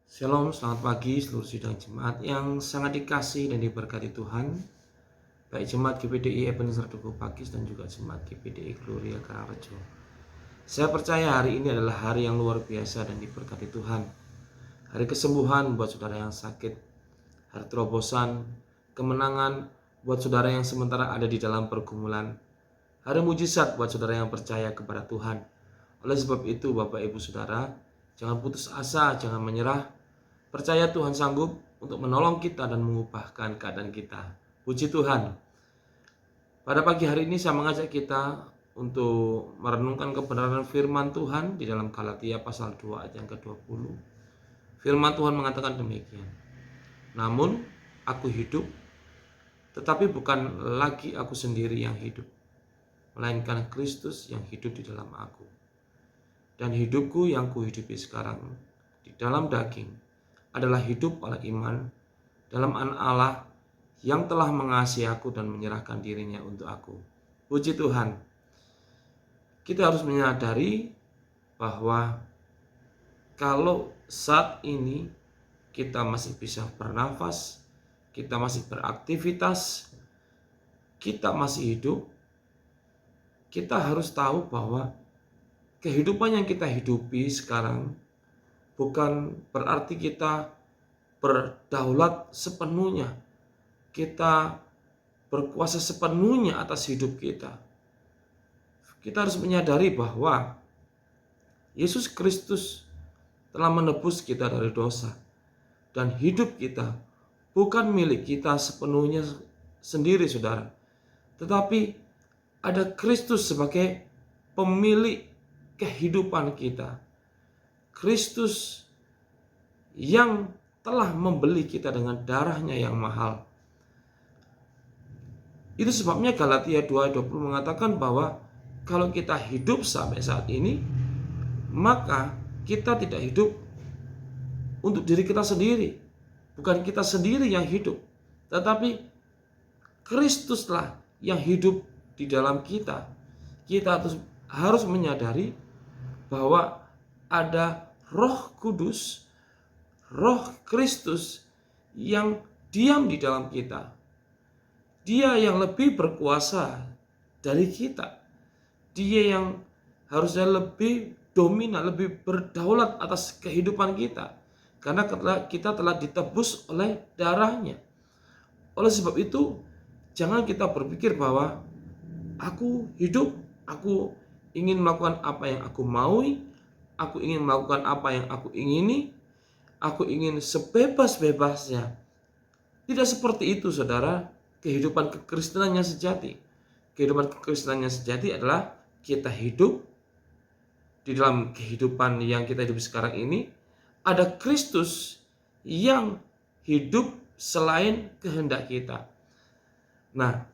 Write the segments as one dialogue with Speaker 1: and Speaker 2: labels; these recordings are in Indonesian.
Speaker 1: Shalom, selamat pagi seluruh sidang jemaat yang sangat dikasih dan diberkati Tuhan. Baik jemaat GPDI Ebenezer Duku Pakis dan juga jemaat GPDI Gloria Karangrejo. Saya percaya hari ini adalah hari yang luar biasa dan diberkati Tuhan. Hari kesembuhan buat saudara yang sakit, hari terobosan, kemenangan buat saudara yang sementara ada di dalam pergumulan, hari mujizat buat saudara yang percaya kepada Tuhan. Oleh sebab itu Bapak Ibu Saudara, jangan putus asa, jangan menyerah. Percaya Tuhan sanggup untuk menolong kita dan mengubahkan keadaan kita. Puji Tuhan. Pada pagi hari ini saya mengajak kita untuk merenungkan kebenaran firman Tuhan di dalam Galatia pasal 2 ayat yang ke-20. Firman Tuhan mengatakan demikian. Namun aku hidup, tetapi bukan lagi aku sendiri yang hidup, melainkan Kristus yang hidup di dalam aku. Dan hidupku yang kuhidupi sekarang di dalam daging adalah hidup oleh iman dalam anak Allah yang telah mengasihi aku dan menyerahkan dirinya untuk aku. Puji Tuhan. Kita harus menyadari bahwa kalau saat ini kita masih bisa bernafas, kita masih beraktivitas, kita masih hidup, kita harus tahu bahwa kehidupan yang kita hidupi sekarang bukan berarti kita berdaulat sepenuhnya, kita berkuasa sepenuhnya atas hidup kita. Kita harus menyadari bahwa Yesus Kristus telah menebus kita dari dosa, dan hidup kita bukan milik kita sepenuhnya sendiri, saudara, tetapi ada Kristus sebagai pemilik kehidupan kita. Kristus yang telah membeli kita dengan darahnya yang mahal. Itu sebabnya Galatia 2:20 mengatakan bahwa kalau kita hidup sampai saat ini, maka kita tidak hidup untuk diri kita sendiri. Bukan kita sendiri yang hidup, tetapi Kristuslah yang hidup di dalam kita. Kita harus menyadari bahwa ada Roh Kudus, Roh Kristus yang diam di dalam kita. Dia yang lebih berkuasa dari kita. Dia yang harusnya lebih dominan, lebih berdaulat atas kehidupan kita. Karena kita telah ditebus oleh darahnya. Oleh sebab itu, jangan kita berpikir bahwa aku hidup, aku ingin melakukan apa yang aku maui, aku ingin melakukan apa yang aku ingini, aku ingin sebebas-bebasnya. Tidak seperti itu, saudara. Kehidupan kekristenan yang sejati. Kehidupan kekristenan yang sejati adalah kita hidup di dalam kehidupan yang kita hidup sekarang ini. Ada Kristus yang hidup selain kehendak kita. Nah,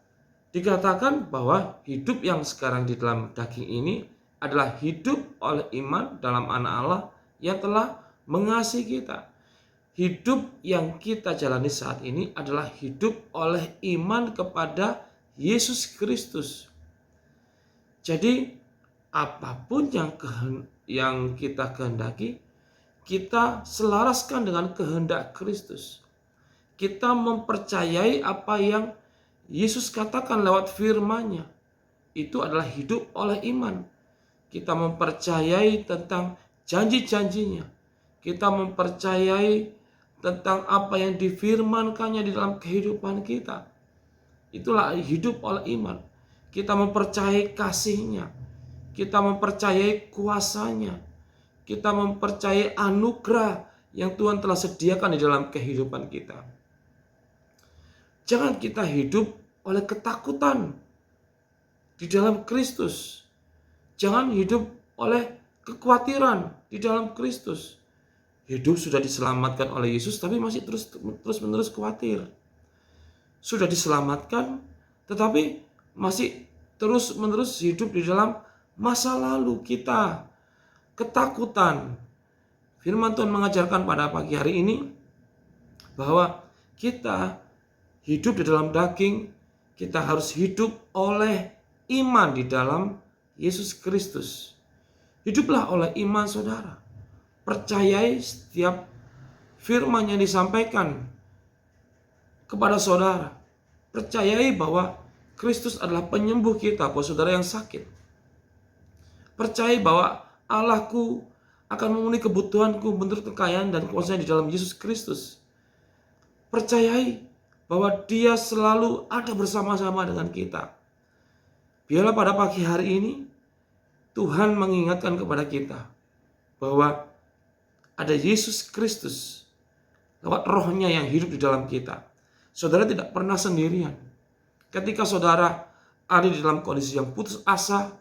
Speaker 1: dikatakan bahwa hidup yang sekarang di dalam daging ini adalah hidup oleh iman dalam anak Allah yang telah mengasihi kita. Hidup yang kita jalani saat ini adalah hidup oleh iman kepada Yesus Kristus. Jadi apapun yang kita kehendaki, kita selaraskan dengan kehendak Kristus. Kita mempercayai apa yang Yesus katakan lewat firman-Nya. Itu adalah hidup oleh iman. Kita mempercayai tentang janji-janjinya. Kita mempercayai tentang apa yang difirmankannya di dalam kehidupan kita. Itulah hidup oleh iman. Kita mempercayai kasih-Nya. Kita mempercayai kuasa-Nya. Kita mempercayai anugerah yang Tuhan telah sediakan di dalam kehidupan kita. Jangan kita hidup oleh ketakutan di dalam Kristus. Jangan hidup oleh kekhawatiran di dalam Kristus. Hidup sudah diselamatkan oleh Yesus, tapi masih terus-menerus khawatir. Sudah diselamatkan, tetapi masih terus-menerus hidup di dalam masa lalu kita. Ketakutan. Firman Tuhan mengajarkan pada pagi hari ini bahwa kita hidup di dalam daging, kita harus hidup oleh iman di dalam Yesus Kristus. Hiduplah oleh iman, saudara. Percayai setiap firman yang disampaikan kepada saudara. Percayai bahwa Kristus adalah penyembuh kita buat saudara yang sakit. Percayai bahwa Allahku akan memenuhi kebutuhanku menurut kekayaan dan kuasa di dalam Yesus Kristus. Percayai bahwa Dia selalu ada bersama-sama dengan kita. Biarlah pada pagi hari ini Tuhan mengingatkan kepada kita bahwa ada Yesus Kristus lewat rohnya yang hidup di dalam kita. Saudara tidak pernah sendirian. Ketika saudara ada di dalam kondisi yang putus asa,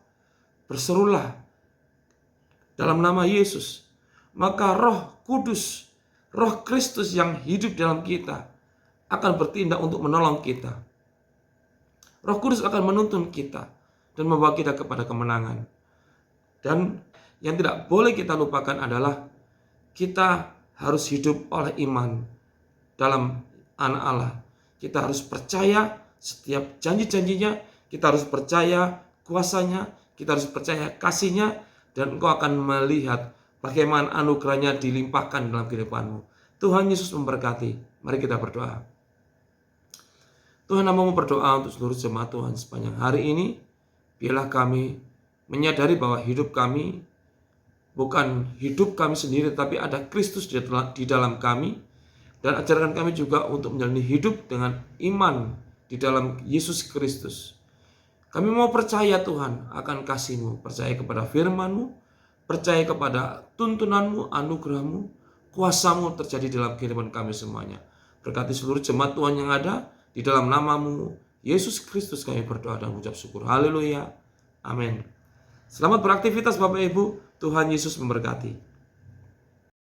Speaker 1: berserulah dalam nama Yesus. Maka Roh Kudus, Roh Kristus yang hidup dalam kita akan bertindak untuk menolong kita. Roh Kudus akan menuntun kita dan membawa kita kepada kemenangan. Dan yang tidak boleh kita lupakan adalah kita harus hidup oleh iman dalam anak Allah. Kita harus percaya setiap janji-janjinya, kita harus percaya kuasanya, kita harus percaya kasihnya, dan engkau akan melihat bagaimana anugerahnya dilimpahkan dalam kehidupanmu. Tuhan Yesus memberkati. Mari kita berdoa. Tuhan, namamu berdoa untuk seluruh jemaat Tuhan sepanjang hari ini. Biarlah kami menyadari bahwa hidup kami bukan hidup kami sendiri, tapi ada Kristus di dalam kami. Dan ajarkan kami juga untuk menjalani hidup dengan iman di dalam Yesus Kristus. Kami mau percaya Tuhan akan kasih-Mu, percaya kepada firman-Mu, percaya kepada tuntunan-Mu, anugerah-Mu, kuasa-Mu terjadi dalam kehidupan kami semuanya. Berkati seluruh jemaat Tuhan yang ada, di dalam nama-Mu, Yesus Kristus kami berdoa dan mengucap syukur. Haleluya. Amin. Selamat beraktivitas Bapak Ibu. Tuhan Yesus memberkati.